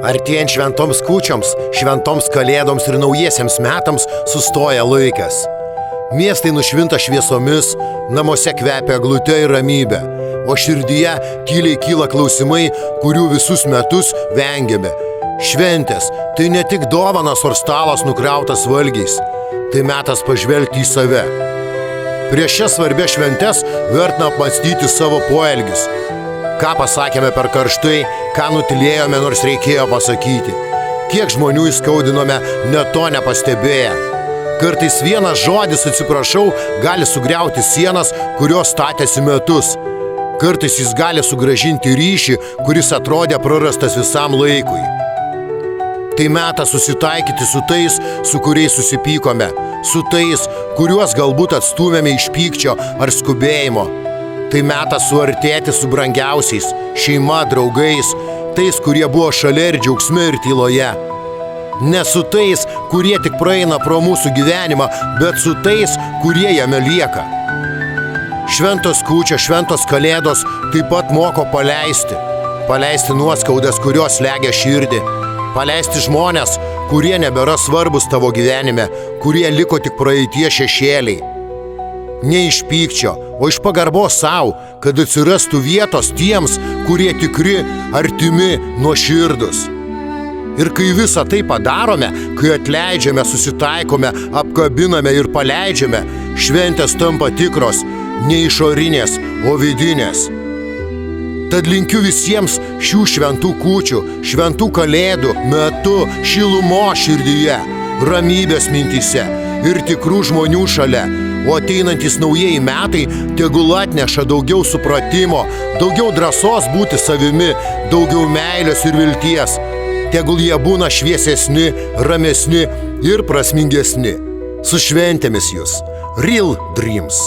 Artėjant šventoms kūčioms, šventoms kalėdoms ir naujiesiems metams sustoja laikas. Miestai nušvinta šviesomis, namuose kvepia eglute ir ramybė, o širdyje tyliai kyla klausimai, kurių visus metus vengiame. Šventės – tai ne tik dovanas ar stalas nukrautas valgiais, tai metas pažvelgti į save. Prieš šias svarbias šventes vertina apmąstyti savo poelgius. Ką pasakėme per karštai, ką nutilėjome, nors reikėjo pasakyti. Kiek žmonių įskaudinome, net to nepastebėję. Kartais vienas žodis atsiprašau gali sugriauti sienas, kurios statėsi metus. Kartais jis gali sugrąžinti ryšį, kuris atrodė prarastas visam laikui. Tai metas susitaikyti su tais, su kuriais susipykome, su tais, kuriuos galbūt atstūmėme iš pykčio ar skubėjimo. Tai metas suartėti su brangiausiais, šeima, draugais, tais, kurie buvo šalia ir džiaugsme ir tyloje. Ne su tais, kurie tik praeina pro mūsų gyvenimą, bet su tais, kurie jame lieka. Šventos kūčios, šventos kalėdos taip pat moko paleisti. Paleisti nuoskaudas, kurios slegia širdį. Paleisti žmonės, kurie nebėra svarbus tavo gyvenime, kurie liko tik praeitie šešėliai. Ne iš pykčio, o iš pagarbos savo, kad atsirastų vietos tiems, kurie tikri, artimi, nuoširdūs. Ir kai visą tai padarome, kai atleidžiame, susitaikome, apkabiname ir paleidžiame, šventės tampa tikros, ne išorinės, o vidinės. Tad linkiu visiems šių šventų kūčių, šventų kalėdų metu šilumos širdyje, ramybės mintyse ir tikrų žmonių šalia. O ateinantys naujieji metai tegul atneša daugiau supratimo, daugiau drąsos būti savimi, daugiau meilės ir vilties. Tegul jie būna šviesesni, ramesni ir prasmingesni. Su šventėmis jūs. Real Dreams.